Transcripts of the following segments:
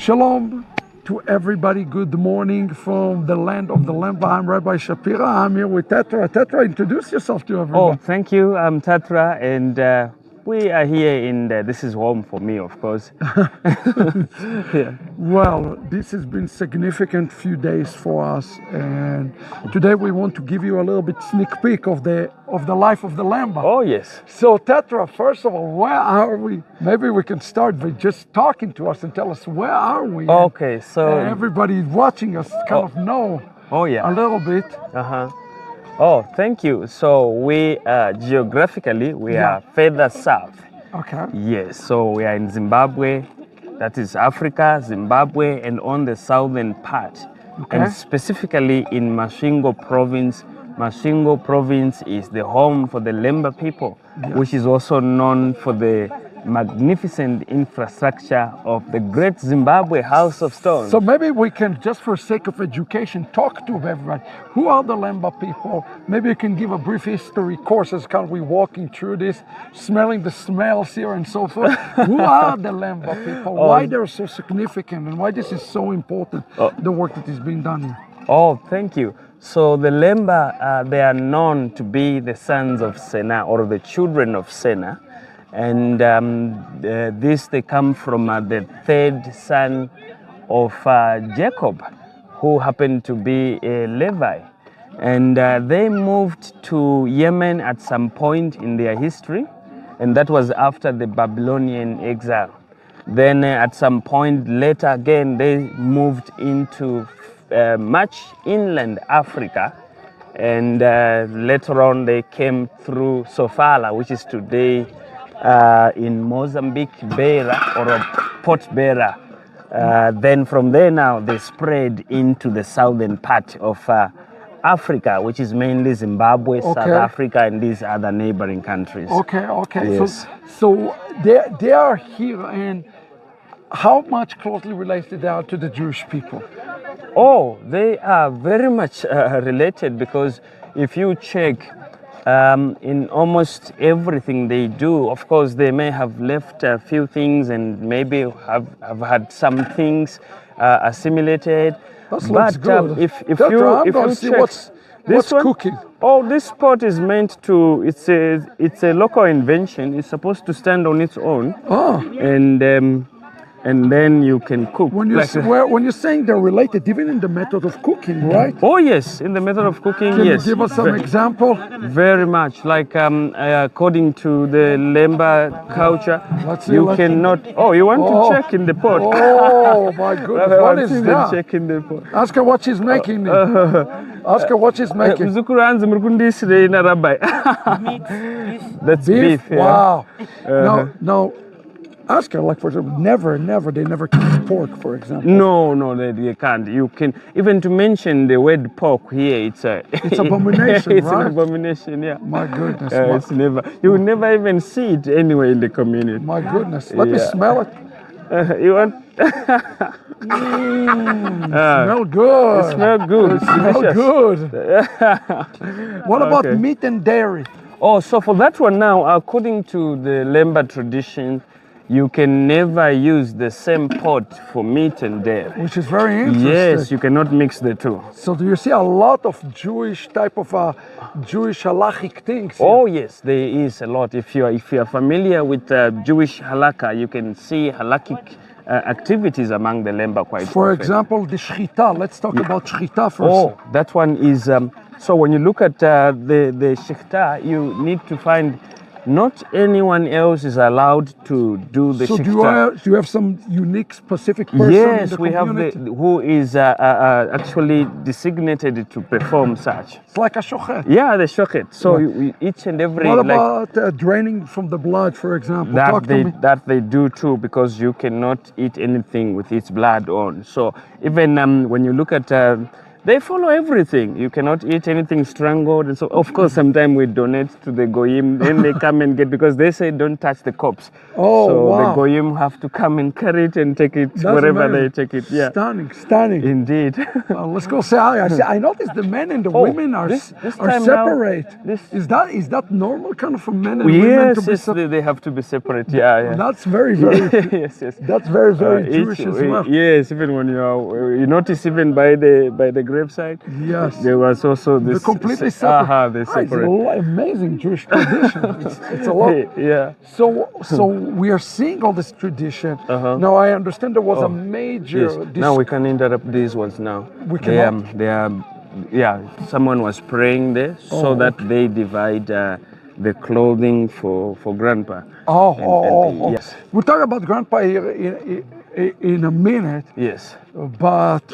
Shalom to everybody. Good morning from the land of the Lembas. I'm Rabbi Shapira. I'm here with Tetra. Tetra, introduce yourself to everybody. Oh, thank you. I'm Tatra, and we are here in this is home for me, of course. Yeah. Well, this has been significant few days for us, and today we want to give you a little bit sneak peek of the life of the Lembas. Oh, yes. So Tetra, first of all, where are we? Maybe we can start by just talking to us and tell us where are we? Okay, so And everybody watching us kind of know oh yeah. a little bit. Oh, thank you. So we geographically we Yeah. are further south. Okay. Yes. So we are in Zimbabwe. That is Africa, Zimbabwe, and on the southern part, Okay. and specifically in Masvingo province. Masvingo province is the home for the Lemba people, which is also known for the magnificent infrastructure of the great Zimbabwe House of Stone. So maybe we can, just for sake of education, talk to everybody. Who are the Lemba people? Maybe you can give a brief history course as kind of we walking through this, smelling the smells here and so forth. Who are the Lemba people? Why they're so significant and why this is so important, the work that is being done here? Oh, thank you. So the Lemba, they are known to be the sons of Sena, or the children of Sena. And they come from the third son of Jacob, who happened to be a Levi. And they moved to Yemen at some point in their history, and that was after the Babylonian exile. Then at some point later again, they moved into much inland Africa, and later on they came through Sofala, which is today in Mozambique, Beira, or Port Beira. Then from there now they spread into the southern part of Africa, which is mainly Zimbabwe, South Africa, and these other neighboring countries. Okay. Yes. So they are here, and how much closely related they are to the Jewish people? Oh, they are very much related, because if you check in almost everything they do, of course they may have left a few things and maybe have had some things assimilated. That looks good. If Doctor, you see check what's cooking. Oh, this pot is meant to. It's a local invention. It's supposed to stand on its own. Oh. And then you can cook. When you're saying they're related, even in the method of cooking, right? Oh yes, in the method of cooking, Can yes. you give us some example? Very much. Like according to the Lemba culture, you cannot. Oh, you want to check in the pot? Oh my goodness! What is that? Check in the pot. Ask her what she's making. Ask her what she's making. That's beef. Yeah. Wow. No. Ask her, like, for example, they never cook pork, for example. No, they can't. You can, even to mention the word pork here, it's abomination, it's right? an abomination, yeah. My goodness. It's never, you will never even see it anywhere in the community. My goodness. Let me smell it. You want? Smell good. It smells good. It smells good. What about meat and dairy? Oh, so for that one now, according to the Lemba tradition, you can never use the same pot for meat and dairy. Which is very interesting. Yes, you cannot mix the two. So do you see a lot of Jewish type of Jewish halachic things here? Oh yes, there is a lot. If you are familiar with Jewish halakha, you can see halakhic activities among the Lemba quite often. For example, the shchita. Let's talk about shchita first. Oh, that one is, so when you look at the shchita, you need to find not anyone else is allowed to do the shchita. So do you have some unique specific person in the we community? have who is actually designated to perform such. It's like a shochet. Yeah, the shochet. So each and every... What about draining from the blood, for example? That they do too, because you cannot eat anything with its blood on. So even when you look at They follow everything. You cannot eat anything strangled. And so, of course, sometimes we donate to the goyim. Then they come and get, because they say don't touch the corpse. Oh, so wow. the goyim have to come and carry it and take it wherever they take it. Yeah. Stunning. Indeed. Let's go say hi. I noticed the men and the women are separate. Is that normal kind of for men and women to be separate? They have to be separate. Yeah. That's very yes. That's very Jewish as well. Yes, even when you notice, even by the graveside. Yes. There was also this. They're completely separate. They separate. It's amazing Jewish tradition. It's a lot. Yeah. So we are seeing all this tradition. Now I understand there was a major. Yes. Now we can interrupt these ones now. We can. Someone was praying there so that they divide the clothing for grandpa. Yes. We'll talk about grandpa here in a minute. Yes. But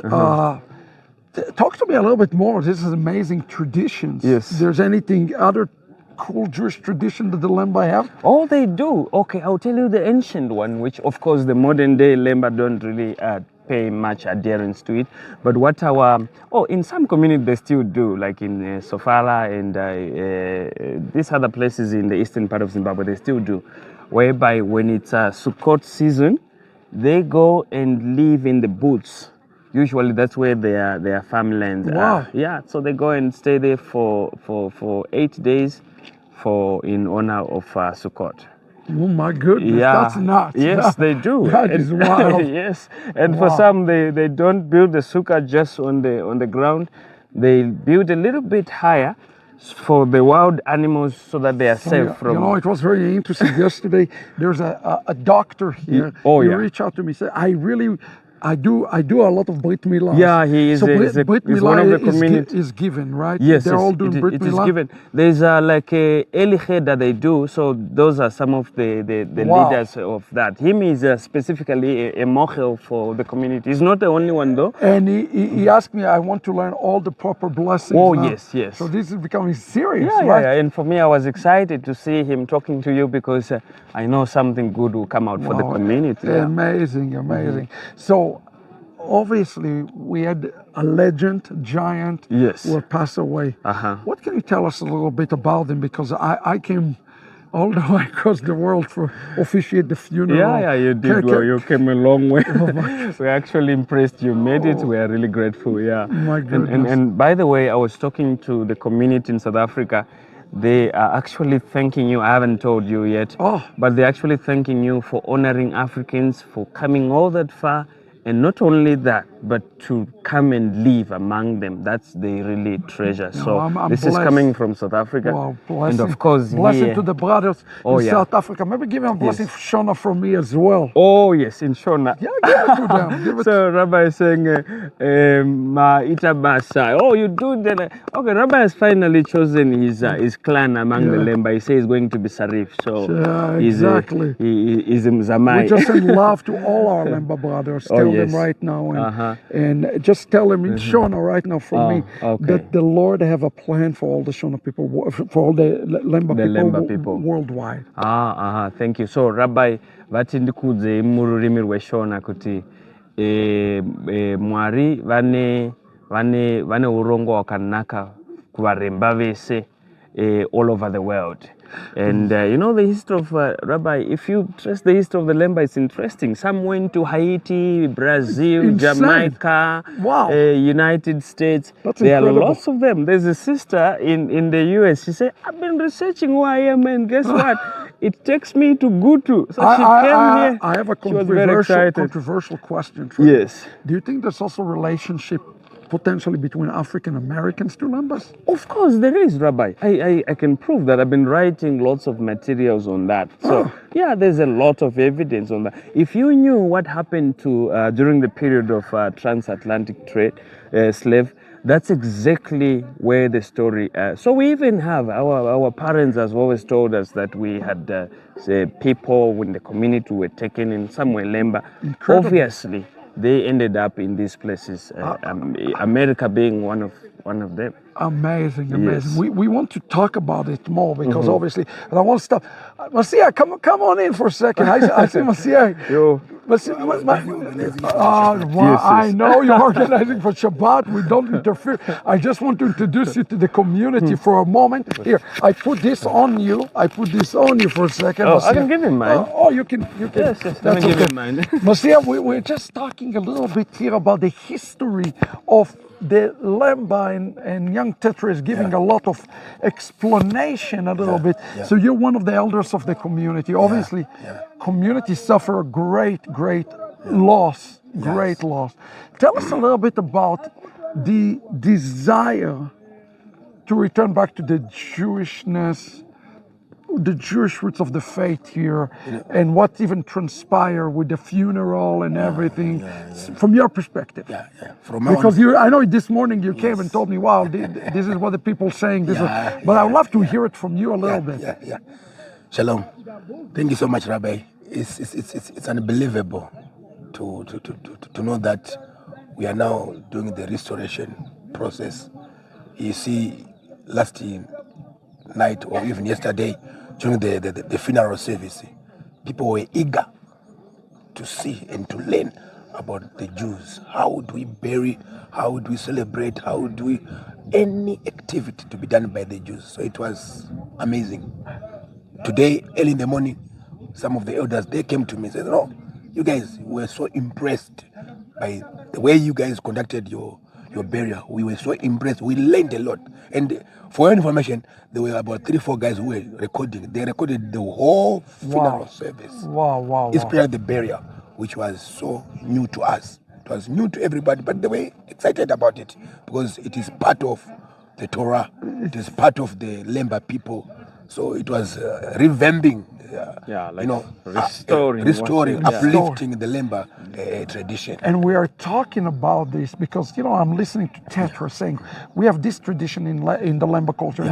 talk to me a little bit more. This is amazing traditions. Yes. There's anything other cool Jewish tradition that the Lemba have? Oh, they do. Okay, I'll tell you the ancient one, which of course the modern day Lemba don't really pay much adherence to it. But what in some communities they still do, like in Sofala and these other places in the eastern part of Zimbabwe, they still do, whereby when it's Sukkot season, they go and live in the booths. Usually that's where their farmlands are. Yeah, so they go and stay there for 8 days in honor of Sukkot. Oh my goodness, that's nuts. Yes, they do. That is wild. Yes, and for some, they don't build the sukkah just on the ground. They build a little bit higher for the wild animals so that they are safe from. You know, it was very interesting. Yesterday, there's a doctor here. He reached out to me, said, I do a lot of Brit Milah. Yeah, he is. Brit Milah one of the community is given, right? Yes, they're all doing Brit Milah. It is given. There's like a Eliched that they do. So those are some of the leaders of that. Him is specifically a mochel for the community. He's not the only one though. And he asked me, I want to learn all the proper blessings. Oh now. Yes. So this is becoming serious, right? Yeah. And for me, I was excited to see him talking to you because I know something good will come out for the community. Amazing. So. Obviously, we had a legend, giant, who passed away. What can you tell us a little bit about him? Because I came all the way across the world to officiate the funeral. Yeah, you did well. You came a long way. We're actually impressed you made it. We are really grateful, My goodness. And by the way, I was talking to the community in South Africa. They are actually thanking you. I haven't told you yet, but they're actually thanking you for honoring Africans, for coming all that far. And not only that, but to come and live among them. That's they really treasure. So I'm this blessed. Is coming from South Africa. Wow, blessing. And of course, blessing to the brothers in South Africa. Maybe give him a blessing for Shona from me as well. Oh, yes, in Shona. Yeah, give it to them. So Rabbi is saying, Ma'ita Basa. Oh, you do that. Okay, Rabbi has finally chosen his clan among the Lemba. He says he's going to be Sarif. So exactly. He's Mzamai. We just send love to all our Lemba brothers. Tell them right now. And just tell them in Shona right now from me that the Lord have a plan for all the Shona people, for all the Lemba people worldwide. Thank you. So Rabbi, vatindikudze mururimi rweshona kuti Mwari vane urongo wakanaka kuvaremba vese all over the world. And you know the history of Rabbi, if you trace the history of the Lemba, it's interesting. Some went to Haiti, Brazil, Jamaica, United States. There are lots of them. There's a sister in the US. She said, I've been researching who I am, and guess what? It takes me to Gutu. So she came here. I have a controversial question for you. Do you think there's also a relationship potentially between African Americans to Lembas? Of course there is, Rabbi. I can prove that. I've been writing lots of materials on that. So there's a lot of evidence on that. If you knew what happened to during the period of transatlantic trade, slave, that's exactly where the story. So we even have our parents has always told us that we had people in the community were taken in somewhere Lemba. Incredible. Obviously, they ended up in these places. America being one of them. Amazing. Yes. We want to talk about it more because obviously, and I want to stop. Masia, come on in for a second. I see Masia. But see, I know you're organizing for Shabbat. We don't interfere. I just want to introduce you to the community for a moment. Here, I put this on you. I put this on you for a second. Oh, I can give him mine. You can. Yes, That's let me give okay. him mine. Marcia, we're just talking a little bit here about the history of the Lemba, and young Tetra is giving a lot of explanation a little bit. So you're one of the elders of the community. Obviously, communities suffer great loss, great loss. Tell us a little bit about the desire to return back to the Jewishness, the Jewish roots of the faith here, and what even transpired with the funeral and everything, from your perspective. From my Because I know this morning you came and told me, wow, this is what the people saying. But I would love to hear it from you a little bit. Shalom. Thank you so much, Rabbi. It's unbelievable to know that we are now doing the restoration process. You see, last night or even yesterday, during the funeral service, people were eager to see and to learn about the Jews. How do we bury? How do we celebrate? How do we any activity to be done by the Jews? So it was amazing. Today, early in the morning, some of the elders, they came to me and said, "No, you guys were so impressed by the way you guys conducted your burial. We were so impressed. We learned a lot." And for your information, there were about 3-4 guys who were recording. They recorded the whole funeral service. Wow. Especially the burial, which was so new to us. It was new to everybody, but they were excited about it because it is part of the Torah. It is part of the Lemba people. So it was revamping, restoring, uplifting the Lemba tradition. And we are talking about this because, I'm listening to Tetra saying we have this tradition in the Lemba culture,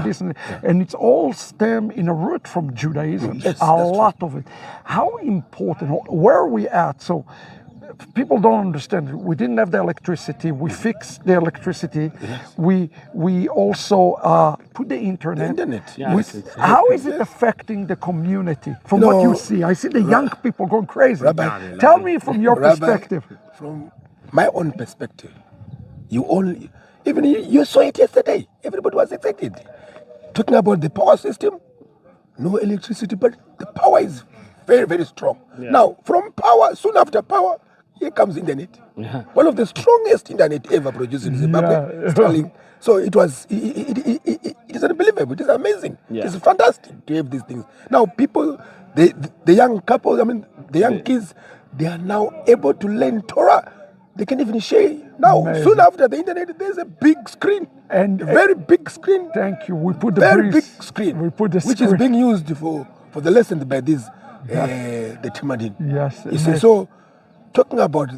and it's all stem in a root from Judaism. Yes, a lot of it. How important, where are we at? So people don't understand. We didn't have the electricity. We fixed the electricity. We also put the internet. How is it affecting the community from what you see? I see the young people going crazy. Rabbi, tell me from your perspective. From my own perspective, you saw it yesterday. Everybody was excited. Talking about the power system, no electricity, but the power is very, very strong. Now, from power, soon after power, here comes internet. One of the strongest internet ever produced in Zimbabwe. Starlink. So it is unbelievable. It is amazing. It is fantastic to have these things. Now people, the young couples, the young kids, they are now able to learn Torah. They can even share. Now, soon after the internet, there's a big screen. And a very big screen. Thank you. We put the very big screen. We put the which is being used for the lessons by these the Timadin. Yes. You see, so talking about,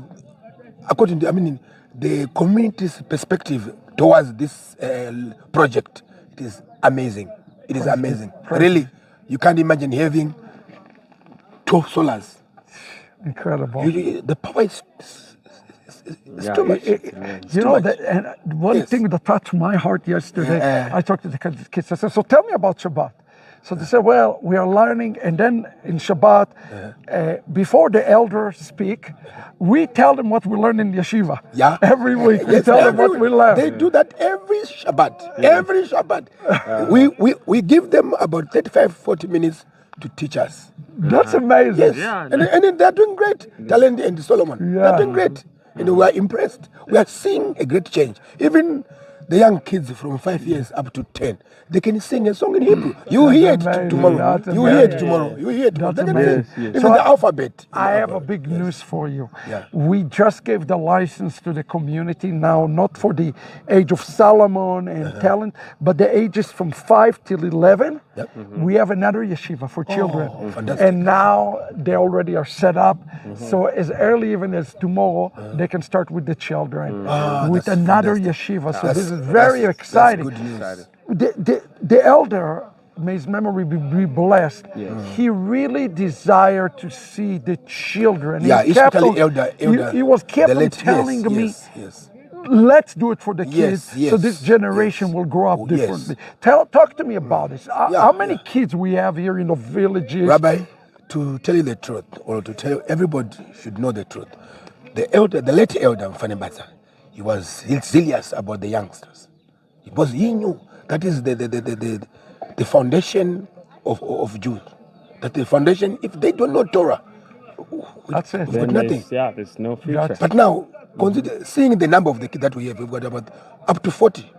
according to, the community's perspective towards this project, it is amazing. It is amazing. Really, you can't imagine having 2 solars. Incredible. The power is too much. And one thing that touched my heart yesterday, I talked to the kids. I said, so tell me about Shabbat. So they said, well, we are learning, and then in Shabbat, before the elders speak, we tell them what we learn in yeshiva. Every week, we tell them what we learn. They do that every Shabbat. Every Shabbat. We give them about 35-40 minutes to teach us. That's amazing. Yes. And they're doing great. Talent and Solomon. They're doing great. And we are impressed. We are seeing a great change. Even the young kids from 5 years up to 10, they can sing a song in Hebrew. You hear it tomorrow. You hear it tomorrow. Even the alphabet. I have a big news for you. We just gave the license to the community now, not for the age of Solomon and talent, but the ages from 5 till 11. We have another yeshiva for children. And now they already are set up. So as early even as tomorrow, they can start with the children with another yeshiva. So this is very exciting. That's good news. The elder, may his memory be blessed, he really desired to see the children. He was kept telling me, let's do it for the kids, so this generation will grow up differently. Talk to me about this. How many kids we have here in the villages? Rabbi, to tell you the truth, or to tell you, everybody should know the truth. The late elder Mfanebaza, he was zealous about the youngsters. Because he knew that is the foundation of Jews. That the foundation, if they don't know Torah, That's it. we've got nothing. There's no future. But now, consider seeing the number of the kids that we have, we've got about up to 40,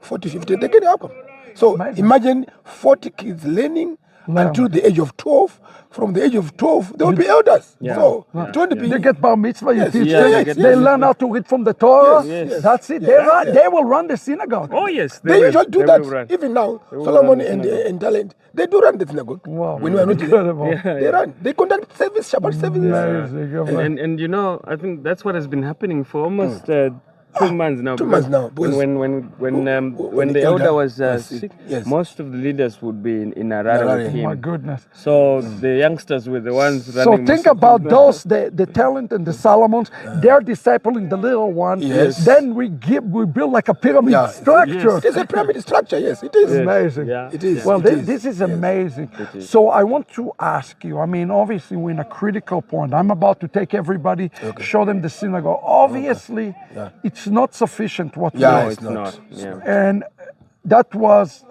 50, they can help them. So Amazing. imagine 40 kids learning until the age of 12. From the age of 12, they will be elders. Yeah. So 20 They people. get bar mitzvah, you Yes, teach yeah, them. they get They bar learn how to read from the Torah. Yes, yes. That's it. They will run the synagogue. Oh yes, They usually do They that. will run. Even now, will Solomon run the synagogue. and Talent, they do run the synagogue. Wow. When we are not Incredible. there, they run. They conduct service, Shabbat services. Amazing. And you know, I think that's what has been happening for almost 2 months now. 2 months now, When because when the elder was was sick, yes. most of the leaders would be in Harare Harare. with Oh my him. goodness. So the youngsters were the ones So running. think most of about the- those, the talent and the Solomons. They're discipling the little one. Yes. Then we build like a pyramid Yeah. structure. It is a pyramid structure, yes, it is. Amazing. Yeah. It is. Well, it is. this is Yes. amazing. So I want to ask you, I mean, obviously we're in a critical point. I'm about to take everybody, show them the synagogue. Obviously, it's not sufficient what we Yeah, know. it's not. Yeah. And that was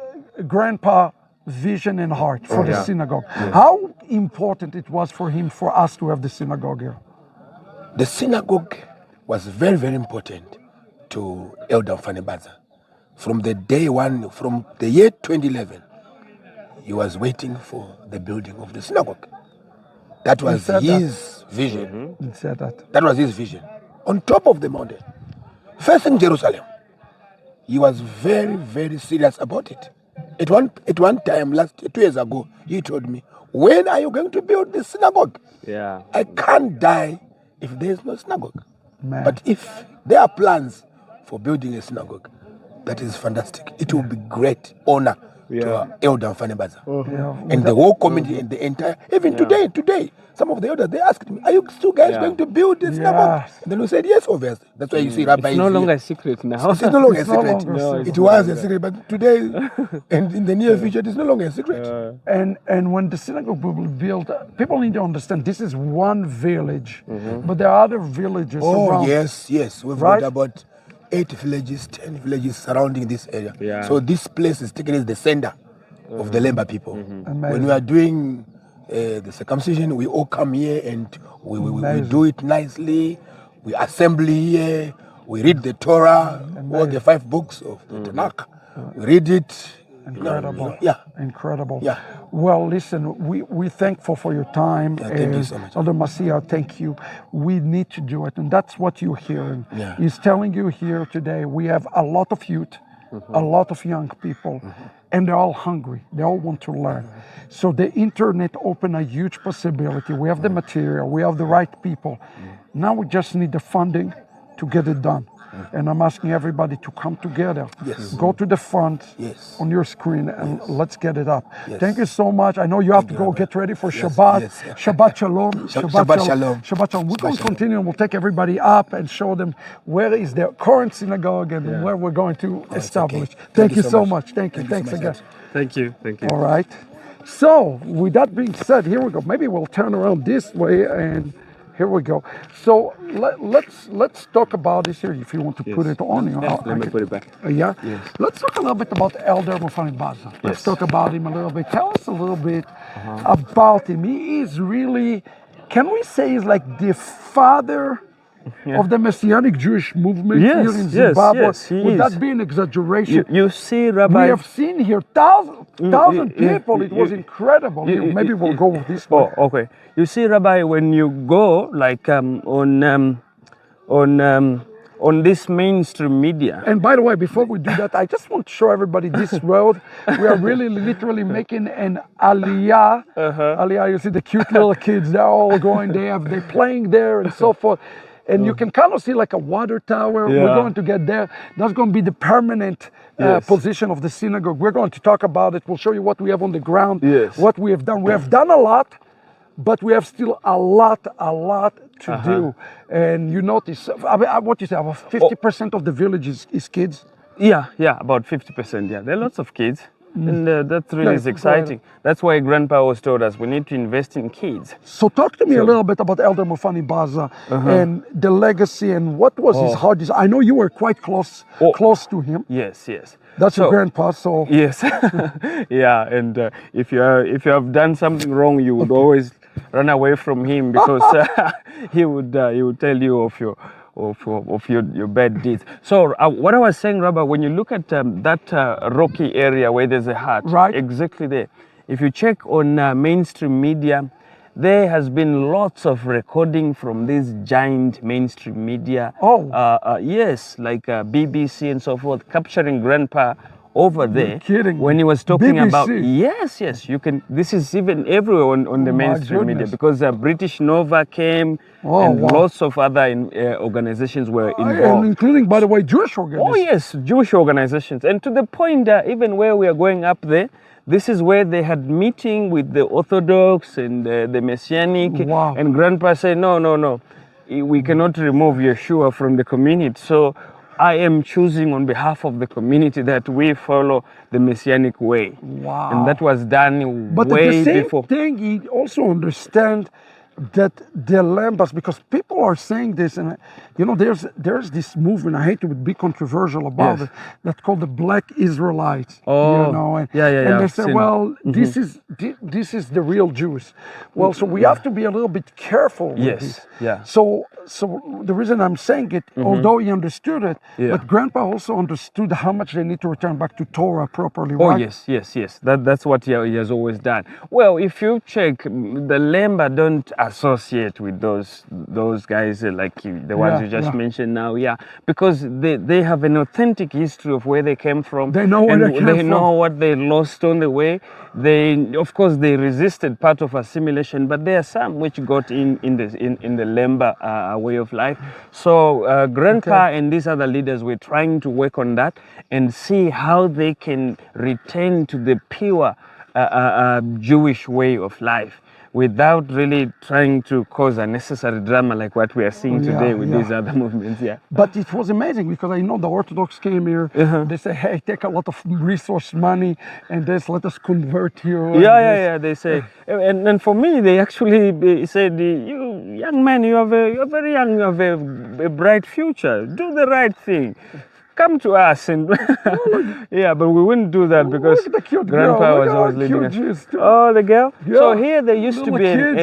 Grandpa vision and heart for the synagogue. How important it was for him, for us to have the synagogue here. The synagogue was very, very important to Elder Mfanebaza. From the day one, from the year 2011, he was waiting for the building of the synagogue. That was said his vision. He said that. That was his vision. On top of the mountain, facing Jerusalem, he was very, very serious about it. At one time, 2 years ago, he told me, "When are you going to build the synagogue? Yeah. I can't die if there is no synagogue." Man. But if there are plans for building a synagogue, that is fantastic. It will be great honor to our Elder Mfanebaza. Yeah. And the whole community and the entire, even today, some of the elders, they asked me, "Are you two guys going to build this synagogue?" Yes. And then we said, "Yes, obviously." That's why you see Rabbi It's no is longer here. a secret now. It's no longer a It's no secret. longer a secret. It was a secret, but today and in the near future, it's no longer a secret. And when the synagogue will be built, people need to understand this is one village, but there are other villages Oh, around. yes. We've Right? got about 8 villages, 10 villages surrounding this area. Yeah. So this place is taken as the center of the Lembas people. When Amazing. we are doing the circumcision, we all come here and we Amazing. do it nicely. We assemble here. We read the Torah, all the 5 books of the Tanakh. We read it. Incredible. Yeah. Incredible. Yeah. Well, listen, we're thankful for your time. thank you so much. Elder Masia, thank you. We need to do it. And that's what you're hearing. Yeah. He's telling you here today, we have a lot of youth, a lot of young people, and they're all hungry. They all want to learn. So the internet opened a huge possibility. We have the material, we have the right people. Now we just need the funding to get it done. And I'm asking everybody to come together. Yes. Go to the front Yes. on your screen and let's get it up. Yes. Thank you so much. I know you have to go get ready for Yes, Shabbat. yes. Shabbat Shalom. Shabbat Shalom. Shabbat Shalom. We're going to Shalom. continue and we'll take everybody up and show them where is their current synagogue and where we're going to establish. okay. Thank you so much. Thank you. Thank you Thanks so much, again. Thank you. Thank you. All right. So with that being said, here we go. Maybe we'll turn around this way and here we go. So let's talk about this here. If you want to put it on, you know, Let me put it back. yeah. Let's talk a little bit about Elder Mfanebaza. Let's talk about him a little bit. Tell us a little bit about him. He is really, can we say, he's like the father of the Messianic Jewish movement Yes, here in yes, Zimbabwe? yes, he Would is. that be an exaggeration? You see, Rabbi. We have seen here thousand you- people. It was you- incredible. Here, maybe we'll go this way. Oh, okay. You see, Rabbi, when you go like on this mainstream media. And by the way, before we do that, I just want to show everybody this road. We are really literally making an aliyah. Aliyah, you see the cute little kids, they're all going, they're playing there and so forth. And you can kind of see like a water tower. We're Yeah. going to get there. That's going to be the permanent Yes. position of the synagogue. We're going to talk about it. We'll show you what we have on the ground, Yes. what we have done. We have done a lot, but we have still a lot to do. And you notice, what you say, about 50% of the village is kids. Yeah, about 50%. Yeah, there are lots of kids. And that really is Yes, go exciting. That's why Grandpa always told us we need to invest in kids. So talk to me a little bit about Elder Mufani Baza and the legacy and what was his heart. I know you were quite close to him. Yes, yes. That's your grandpa, so yes, yeah. And if you have done something wrong, you would always run away from him because he would tell you of your bad deeds. So what I was saying, Rabbi, when you look at that rocky area where there's a hut, right, exactly there. If you check on mainstream media, there has been lots of recording from these giant mainstream media. Yes, like BBC and so forth, capturing Grandpa over there. You're kidding me. When he was talking BBC. about yes, you can. This is even everywhere on the mainstream media because British Nova came and lots of other organizations were involved, and including, by the way, Jewish organizations. Oh yes, Jewish organizations, and to the point even where we are going up there. This is where they had meeting with the Orthodox and the Messianic. Wow. And Grandpa said, no, we cannot remove Yeshua from the community. So I am choosing on behalf of the community that we follow the Messianic way. Wow. And that was done but way at the same before. thing, he also understand that the Lembas, because people are saying this, and there's this movement, I hate to be controversial about it, that's called the Black Israelites. And they say, well, this is the real Jews. Well, so we have to be a little bit careful with this. Yeah. So the reason I'm saying it, although he understood it, but Grandpa also understood how much they need to return back to Torah properly, right? Yes. That's what he has always done. Well, if you check, the Lemba don't associate with those guys like the ones you just mentioned now, because they have an authentic history of where they came from. They know where they came from. They know what they lost on the way. Of course, they resisted part of assimilation, but there are some which got in the Lemba way of life. So Grandpa and these other leaders were trying to work on that and see how they can return to the pure Jewish way of life, without really trying to cause unnecessary drama like what we are seeing today with these other movements. But it was amazing because I know the Orthodox came here. They say, hey, take a lot of resource money and let us convert here. They say. And for me, they actually said, you young man, you're very young, you have a bright future. Do the right thing. Come to us and but we wouldn't do that because Grandpa was always leading us. Oh, the girl. Yeah. So here there used to be a huge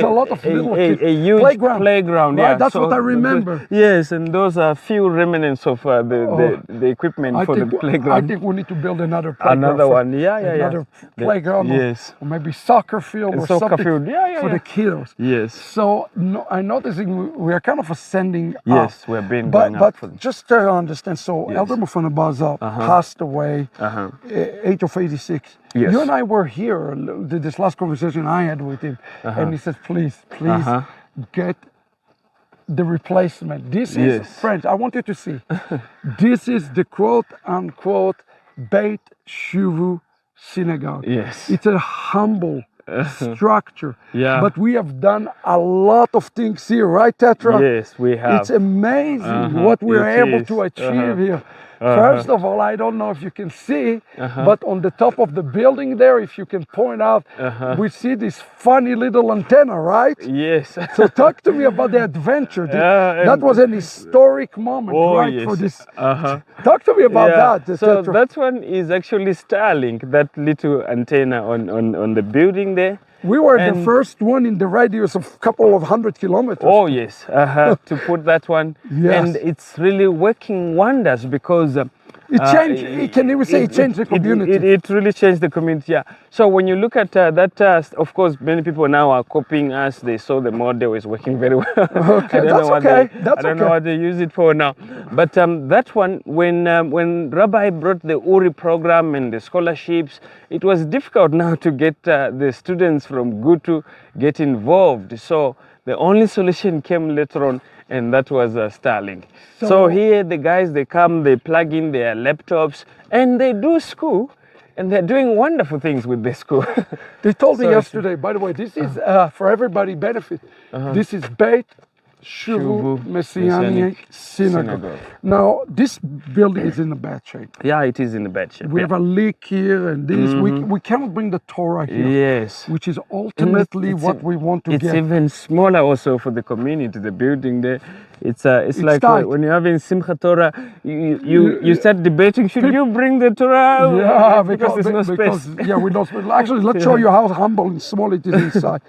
playground. Right, that's what I remember. Yes, and those are few remnants of the equipment for the playground. I think we need to build another playground. Another one, another playground. Yes. Or maybe soccer field or something for the kiddos. Yes. So I'm noticing we are kind of ascending up. Yes, we're being going up. But just to understand, so Elder Mufana Baza passed away age of 86. Yes. You and I were here, this last conversation I had with him, and he said, please get the replacement. This is, friends, I want you to see, this is the quote-unquote Beit Shuvu synagogue. Yes. It's a humble structure. Yeah. But we have done a lot of things here, right, Tetra? Yes, we have. It's amazing what we're able to achieve here. First of all, I don't know if you can see, but on the top of the building there, if you can point out, we see this funny little antenna, right? Yes. So talk to me about the adventure. That was an historic moment, right? Yes. For this. Talk to me about that. So that one is actually Starlink, that little antenna on the building there. We were the first one in the radius of a couple of 100 kilometers. Oh, yes, to put that one. Yes. And it's really working wonders because it changed. Can you say it changed the community? It really changed the community, So when you look at that, of course, many people now are copying us. They saw the model is working very well. Okay, I don't know what they use it for now. But that one, when Rabbi brought the Uri program and the scholarships, it was difficult now to get the students from Gutu get involved. So the only solution came later on, and that was Starlink. So here the guys, they come, they plug in their laptops, and they do school, and they're doing wonderful things with the school. They told me yesterday, by the way, this is for everybody benefit. This is Beit Shuvu Messianic Synagogue. Now, this building is in a bad shape. Yeah, it is in a bad shape. We have a leak here and this. We cannot bring the Torah here. Yes. Which is ultimately what we want to it's get. It's even smaller also for the community, the building there. It's like tight. when you're having Simchat Torah, you start debating, should you bring the Torah? Yeah, because there's no space. Yeah, we don't. Actually, let's show you how humble and small it is inside.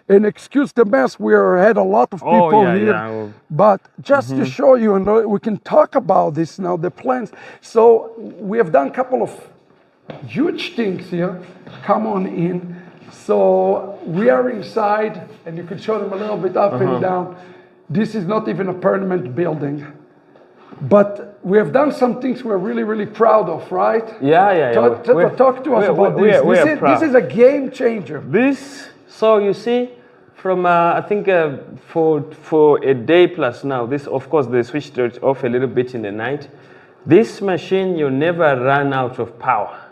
And excuse the mess, we had a lot of people here. Yeah. But just to show you, and we can talk about this now, the plans. So we have done a couple of huge things here. Come on in. So we are inside, and you can show them a little bit up and down. This is not even a permanent building. But we have done some things we're really, really proud of, right? Yeah. Talk to us about this. This is a game changer. So you see, from I think for a day plus now, this, of course, they switched it off a little bit in the night. This machine, you never run out of power.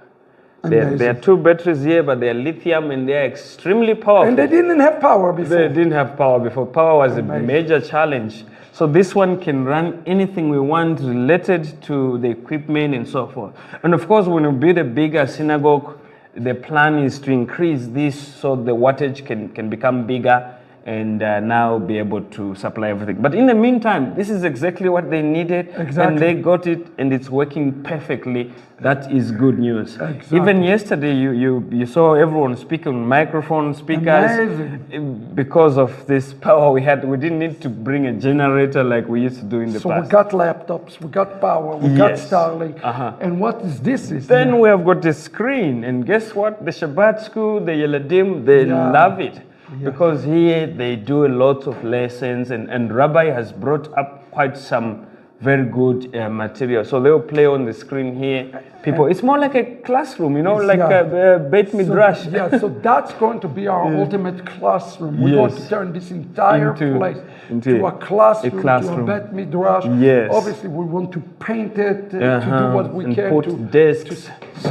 There are 2 batteries here, but they are lithium and they are extremely powerful. And they didn't have power before. They didn't have power before. Power was a major challenge. So this one can run anything we want related to the equipment and so forth. And of course, when we build a bigger synagogue, the plan is to increase this so the wattage can become bigger and now be able to supply everything. But in the meantime, this is exactly what they needed, and they got it, and it's working perfectly. That is good news. Exactly. Even yesterday, you saw everyone speak on microphone speakers. Amazing. Because of this power we had. We didn't need to bring a generator like we used to do in the past. So we got laptops, we got power, we got Starlink. And what is this? Then we have got a screen, and guess what? The Shabbat school, the Yeladim, they love it. Because here they do a lot of lessons, and Rabbi has brought up quite some very good material. So they'll play on the screen here. People, it's more like a classroom, like a Beit Midrash. So that's going to be our ultimate classroom. We're going to turn this entire place into a classroom, to a Beit Midrash. Obviously, we want to paint it, to do what we can put desks,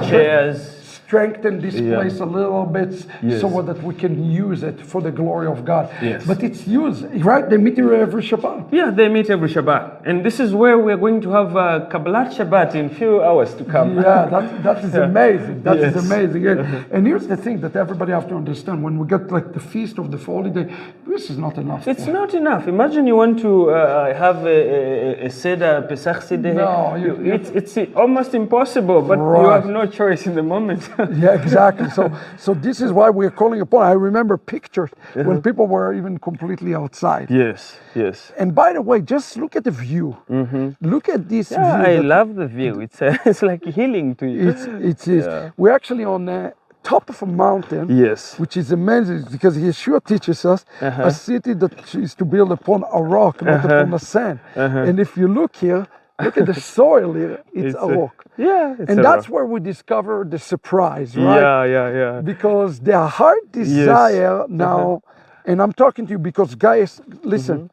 chairs. Strengthen this place a little bit so that we can use it for the glory of God. But it's used, right? They meet here every Shabbat. Yeah, they meet every Shabbat. And this is where we're going to have Kabbalat Shabbat in a few hours to come. Yeah, that is amazing. That is amazing. And here's the thing that everybody has to understand. When we get like the feast of the holiday, this is not enough. It's not enough. Imagine you want to have a Seder, Pesach Seder. No, it's almost impossible, but you have no choice in the moment. Yeah, exactly. So this is why we're calling upon. I remember pictures when people were even completely outside. Yes. And by the way, just look at the view. Look at this view. I love the view. It's like healing to you. It is. We're actually on the top of a mountain. Which is amazing because Yeshua teaches us a city that is to build upon a rock, not upon the sand. And if you look here, look at the soil here. It's a rock. And that's where we discover the surprise, right? Yeah. Because the heart desire now, and I'm talking to you because guys, listen,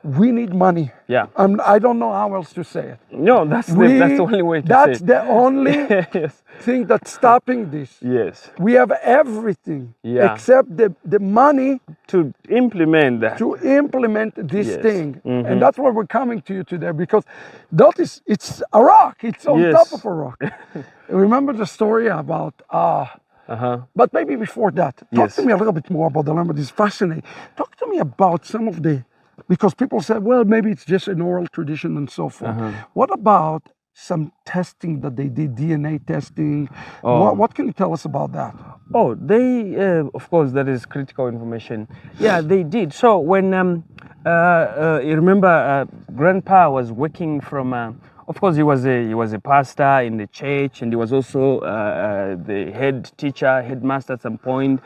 we need money. I don't know how else to say it. No, that's the only way to say it. That's the only thing that's stopping this. We have everything except the money to implement that. To implement this thing. And that's why we're coming to you today, because it's a rock. It's on top of a rock. Remember the story about but maybe before that, talk to me a little bit more about the Lembas. It's fascinating. Talk to me about some of because people said, well, maybe it's just an oral tradition and so forth. What about some testing that they did, DNA testing? What can you tell us about that? They, of course, that is critical information. Yeah, they did. So when, you remember, Grandpa was working from, of course, he was a pastor in the church, and he was also the headmaster at some point.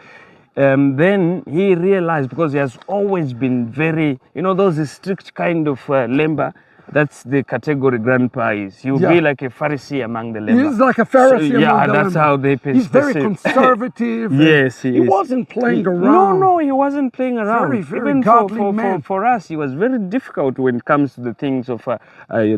Then he realized, because he has always been very, those strict kind of Lemba, that's the category Grandpa is. He will be like a Pharisee among the Lembas. He's like a Pharisee among the that's how they perceive. He's very conservative. Yes, he is. He wasn't playing around. No, he wasn't playing around. Very Even godly man. For us, he was very difficult when it comes to the things of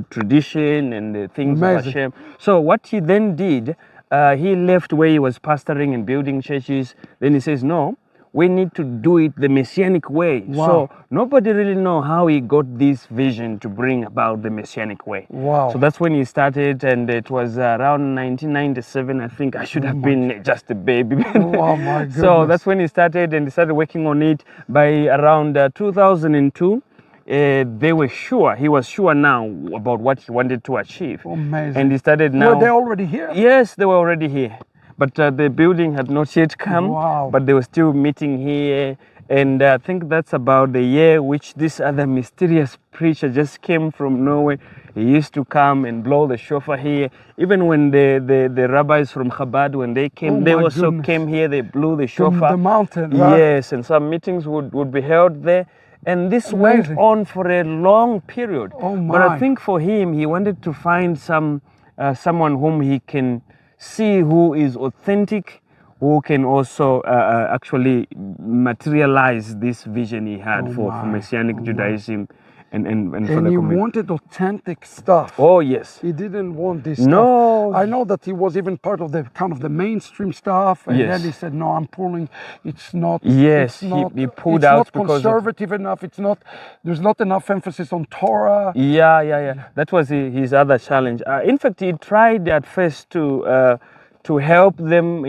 tradition and the things of Hashem. So what he then did, he left where he was pastoring and building churches. Then he says, no, we need to do it the Messianic way. Wow. So nobody really know how he got this vision to bring about the Messianic way. Wow. So that's when he started, and it was around 1997. I think I should have been just a baby. Oh my goodness. So that's when he started, and he started working on it. By around 2002, he was sure now about what he wanted to achieve. Amazing. And he started now. Were they already here? Yes, they were already here. But the building had not yet come. Wow. But they were still meeting here. And I think that's about the year which this other mysterious preacher just came from Norway. He used to come and blow the shofar here. Even when the rabbis from Chabad, when they came, they also came here, they blew the shofar. The mountain, right? Yes, and some meetings would be held there. And this went on for a long period. Oh my. But I think for him, he wanted to find someone whom he can see who is authentic, who can also actually materialize this vision he had for Messianic Judaism and for the And he community. wanted authentic stuff. Oh, yes. He didn't want this No. stuff. I know that he was even part of the kind of the mainstream stuff, and Yes. then he said, "No, I'm pulling. It's not. Yes, it's not, he pulled it's out not because of- conservative enough. It's not. There's not enough emphasis on Torah." Yeah. That was his other challenge. In fact, he tried at first to help them,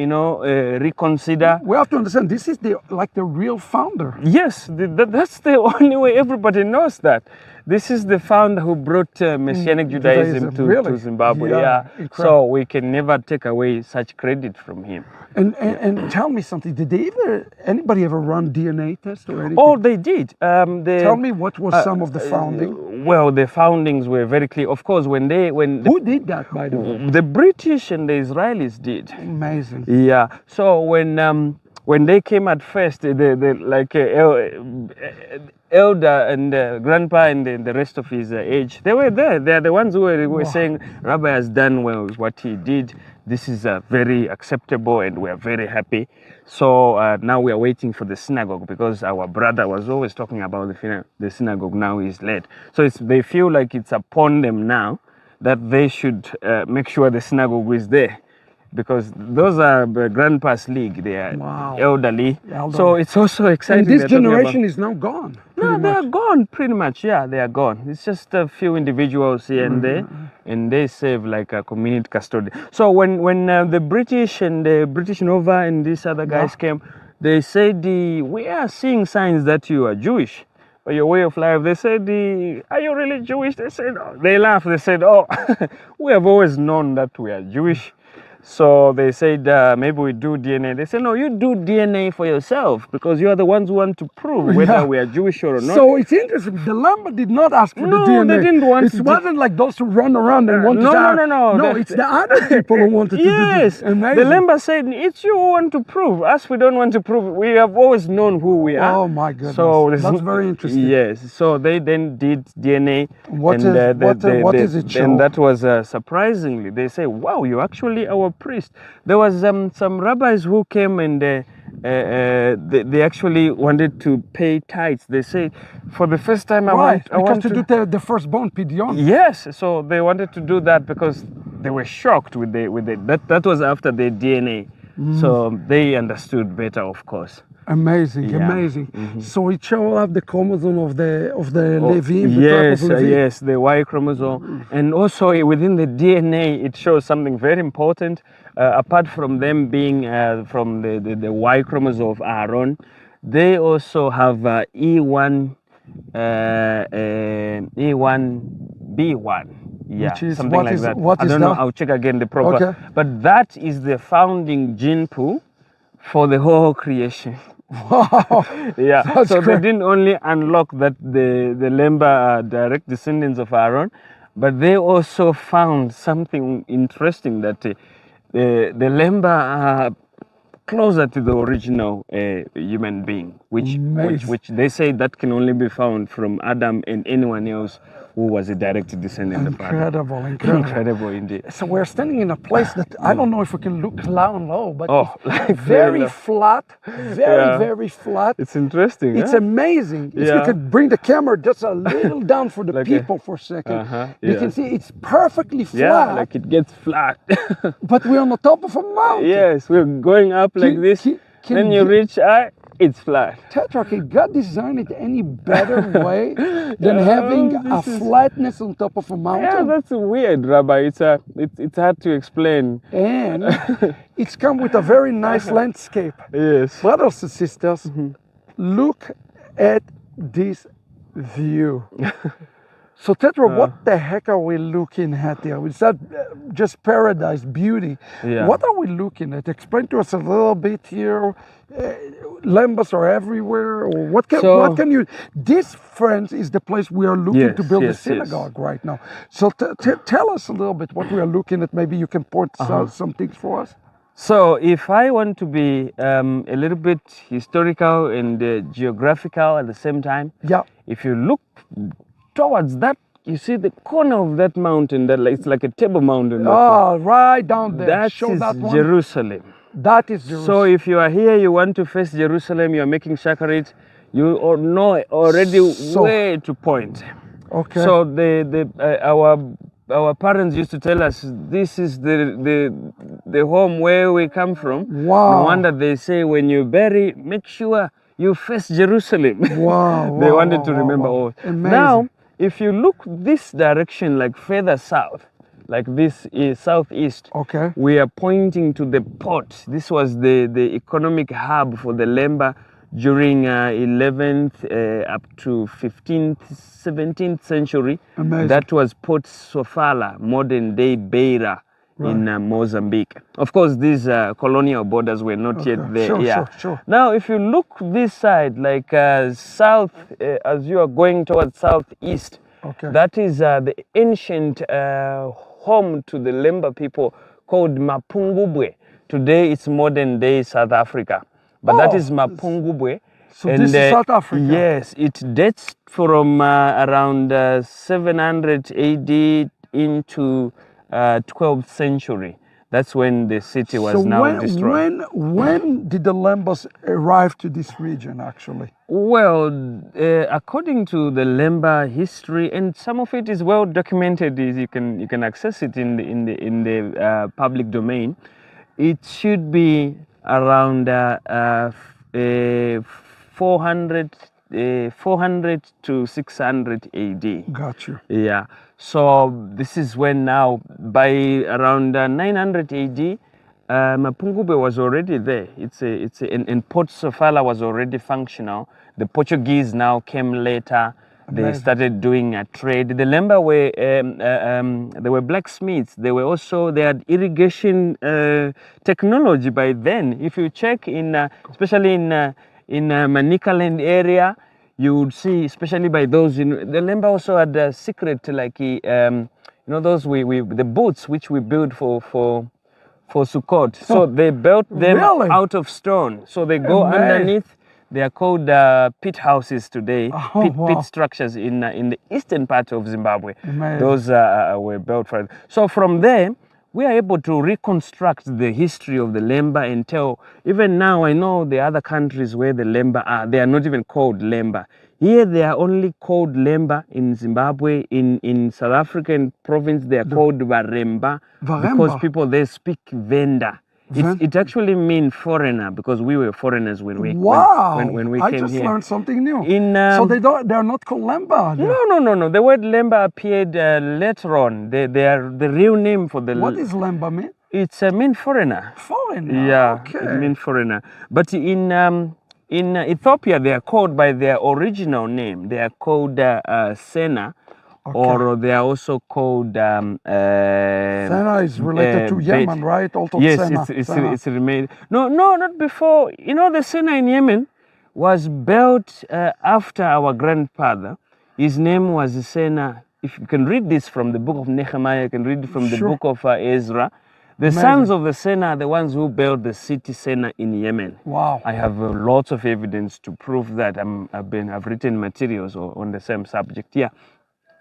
reconsider. We have to understand this is the real founder. Yes, that's the only way everybody knows that. This is the founder who brought Messianic Judaism Really? to Zimbabwe. Yeah, So incredible. we can never take away such credit from him. And tell me something. Did anybody ever run DNA test or anything? Oh, they did. Tell me what was some of the founding. Well, the foundings were very clear. Of course, Who did that, by the way? the British and the Israelis did. Amazing. Yeah. So when they came at first, elder and grandpa and the rest of his age, they were there. They are the ones who were saying, Rabbi has done well with what he did. This is very acceptable, and we are very happy. So now we are waiting for the synagogue, because our brother was always talking about the synagogue. Now he's led. So they feel like it's upon them now that they should make sure the synagogue is there, because those are grandpa's league. They are elderly. So it's also exciting. And this generation is now gone. No, they are gone pretty much. Yeah, they are gone. It's just a few individuals here and there, and they serve like a community custodian. So when the British and the British Nova and these other guys came, they said, we are seeing signs that you are Jewish. But your way of life, they said, are you really Jewish? They said, oh. They laughed. They said, oh, we have always known that we are Jewish. So they said, maybe we do DNA. They said, no, you do DNA for yourself, because you are the ones who want to prove whether we are Jewish or not. So it's interesting. The Lembas did not ask for the DNA. No, they didn't want It wasn't like those who run around and want to say, No. No, it's the other people who wanted to do this. Yes. Amazing. The Lembas said, it's you who want to prove. Us, we don't want to prove. We have always known who we are. Oh my goodness. So that's very interesting. Yes. So they then did DNA. What is it show? And that was surprisingly, they say, wow, you're actually our priest. There was some rabbis who came and they actually wanted to pay tithes. They say, for the first time, I want to do the firstborn pidyon. Yes, so they wanted to do that because they were shocked with that was after the DNA. So they understood better, of course. Amazing. So it showed up the chromosome of the Levim. Yes, the Y chromosome, and also within the DNA, it shows something very important. Apart from them being from the Y chromosome of Aaron, they also have E1B1. Yeah, something like that. I don't know. I'll check again the proper. Okay. But that is the founding gene pool for the whole creation. Wow. Yeah. That's so great. they didn't only unlock that the Lemba are direct descendants of Aaron, but they also found something interesting, that the Lemba are closer to the original human being, which they say that can only be found from Adam and anyone else who was a direct descendant of Adam. Incredible indeed. So we're standing in a place that I don't know if we can look low, but it's very flat, very flat. It's interesting. It's amazing. If you could bring the camera just a little down for the people for a second, you can see it's perfectly flat. Yeah, like it gets flat. But we're on the top of a mountain. Yes, we're going up like this. Then you reach, It's flat. Tetra, can God design it any better way than having a flatness on top of a Yeah, mountain? that's weird, Rabbi. It's hard to explain. And it's come with a very nice landscape. Yes. Brothers and sisters, look at this view. So Tetra, what the heck are we looking at here? Is that just paradise, beauty? Yeah. What are we looking at? Explain to us a little bit here. Lembas are everywhere, or what can you? This, friends, is the place we are looking to build a synagogue right now. So tell us a little bit what we are looking at. Maybe you can point out some things for us. So if I want to be a little bit historical and geographical at the same time, if you look towards that, you see the corner of that mountain, it's like a table mountain. Right down there. That Show is that one. Jerusalem. That is Jerusalem. So if you are here, you want to face Jerusalem, you are making shacharit, you know already where to point. Okay. So our parents used to tell us this is the home where we come from. Wow. No wonder they say when you bury, make sure you face Jerusalem. Wow. They wanted to remember all. Amazing. Now, if you look this direction, like further south, like this is southeast, we are pointing to the port. This was the economic hub for the Lemba during 11th up to 15th, 17th century. Amazing. That was Port Sofala, modern day Beira in Mozambique. Of course, these colonial borders were not yet there. Sure. Now, if you look this side, like south, as you are going towards southeast, that is the ancient home to the Lemba people called Mapungubwe. Today, it's modern day South Africa. But that is Mapungubwe. So this is South Africa? Yes, it dates from around 700 AD into 12th century. That's when the city was destroyed. When did the Lembas arrive to this region, actually? Well, according to the Lemba history, and some of it is well documented, you can access it in the public domain. It should be around 400 to 600 AD. Got you. Yeah. So this is when now, by around 900 AD, Mapungubwe was already there. And Port Sofala was already functional. The Portuguese now came later. They started doing a trade. The Lemba were they were blacksmiths. They had irrigation technology by then. If you check especially in Manicaland area, you would see, especially by those the Lemba also had a secret, like those the boats which we built for Sukkot. So they built them out of stone. So they go underneath. They are called pit houses today, pit structures in the eastern part of Zimbabwe. Those were built for it. So from there, we are able to reconstruct the history of the Lemba and tell, even now I know the other countries where the Lemba are, they are not even called Lemba. Here they are only called Lemba in Zimbabwe. In South African province, they are called Varemba because people there speak Venda. It actually means foreigner because we were foreigners when we came here. I just learned something new. So they are not called Lemba. No. The word Lemba appeared later on. They are the real name for the. What does Lemba mean? It's a mean foreigner. Foreigner. Yeah, okay. It means foreigner. But in Ethiopia, they are called by their original name. They are called Sena. Or they are also called Sena is related to Yemen, right? Yes, it's remained. No, not before. The Sena in Yemen was built after our grandfather. His name was Sena. If you can read this from the book of Nehemiah, you can read it from the book of Ezra. The sons of the Sena are the ones who built the city Sena in Yemen. Wow. I have lots of evidence to prove that. I've written materials on the same subject. Yeah.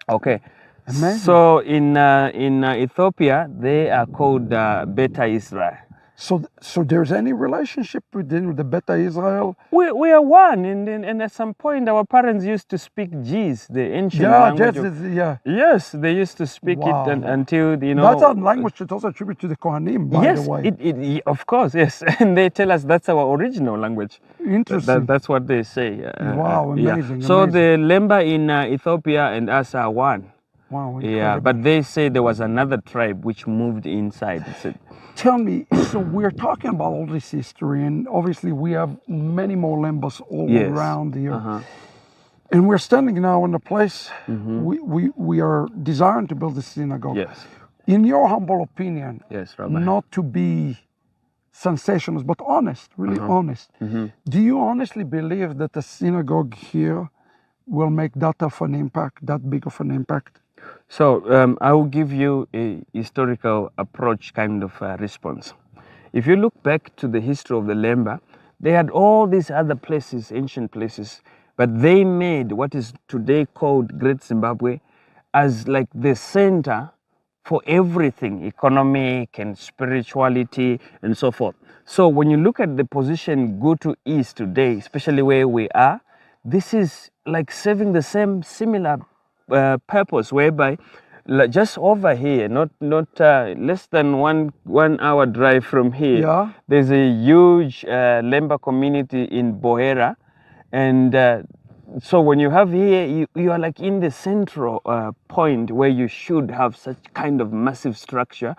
Okay. Amazing. So in Ethiopia, they are called Beta Israel. So there's any relationship within the Beta Israel? We are one, and at some point our parents used to speak Ge'ez, the ancient language. Yes, they used to speak it until That's a language that's also attributed to the Kohanim, by the way. Yes, of course, yes, and they tell us that's our original language. Interesting. That's what they say. Wow, amazing. So amazing. the Lemba in Ethiopia and us are one. Wow, incredible. Yeah, but they say there was another tribe which moved inside. Tell me, so we're talking about all this history, and obviously we have many more Lembas all around here. And we're standing now in a place we are desiring to build a synagogue. Yes. In your humble opinion, yes, Rabbi. Not to be sensationalist, but honest, really honest, do you honestly believe that the synagogue here will make that big of an impact? So I will give you a historical approach kind of response. If you look back to the history of the Lemba, they had all these other places, ancient places, but they made what is today called Great Zimbabwe as like the center for everything, economic and spirituality and so forth. So when you look at the position Gutu is today, especially where we are, this is like serving the same similar purpose, whereby just over here, not less than one hour drive from here, there's a huge Lemba community in Bohera, and so when you have here, you are like in the central point where you should have such kind of massive structure,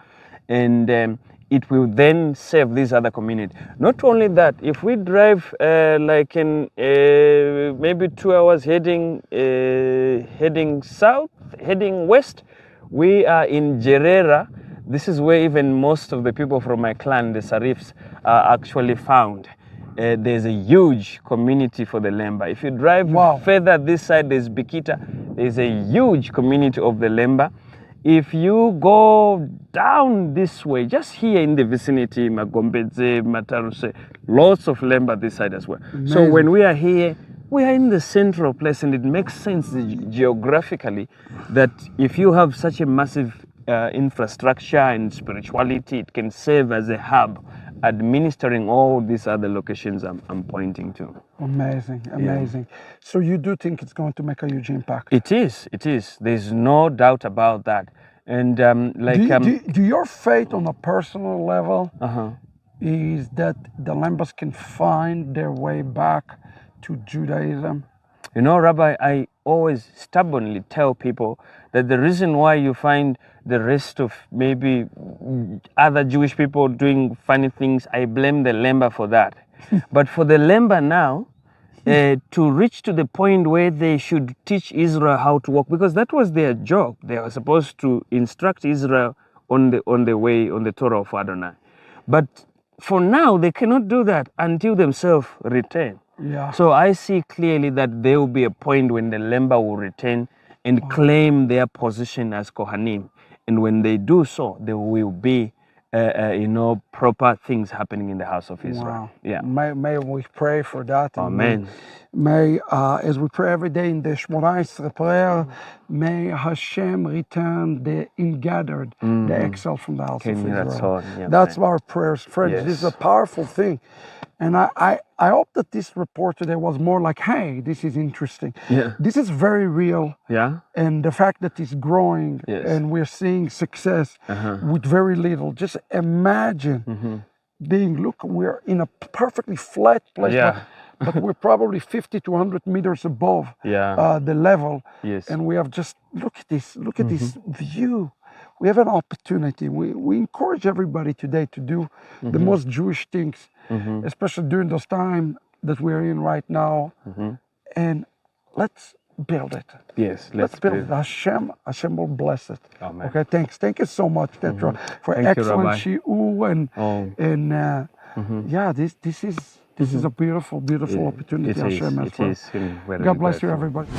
and it will then serve these other communities. Not only that, if we drive like in maybe 2 hours heading south, heading west, we are in Jerera. This is where even most of the people from my clan, the Sarifs, are actually found. There's a huge community for the Lemba. If you drive further this side, there's Bikita. There's a huge community of the Lemba. If you go down this way, just here in the vicinity, Magombedze, Mataruse, lots of Lemba this side as well. Amazing. So when we are here, we are in the central place, and it makes sense geographically that if you have such a massive infrastructure and spirituality, it can serve as a hub administering all these other locations I'm pointing to. Amazing, amazing. Yeah. So you do think it's going to make a huge impact? It is. There's no doubt about that. And do your faith on a personal level is that the Lembas can find their way back to Judaism? You know, Rabbi, I always stubbornly tell people that the reason why you find the rest of maybe other Jewish people doing funny things, I blame the Lemba for that. But for the Lemba now, to reach to the point where they should teach Israel how to walk, because that was their job. They were supposed to instruct Israel on the way, on the Torah of Adonai. But for now, they cannot do that until themselves return. Yeah. So I see clearly that there will be a point when the Lemba will return and claim their position as Kohanim. And when they do so, there will be, proper things happening in the house of Israel. Wow. Yeah. May we pray for that. Amen. May as we pray every day in the Shmona Esrei prayer, may Hashem return the ingathered, the exile from the house of Israel. That's our prayers, friends. Yes. This is a powerful thing. And I hope that this report today was more like, hey, this is interesting. Yeah. This is very real. Yeah. And the fact that it's growing and we're seeing success with very little. Just imagine we're in a perfectly flat place, but we're probably 50 to 100 meters above the level. Yes. And we have just, look at this view. We have an opportunity. We encourage everybody today to do the most Jewish things, especially during those times that we're in right now. And let's build it. Yes, let's build it. Hashem will bless it. Amen. Okay, thanks. Thank you so much, Tetra, for excellent shiur and this is a beautiful opportunity. Hashem has. It is. God bless you, everybody.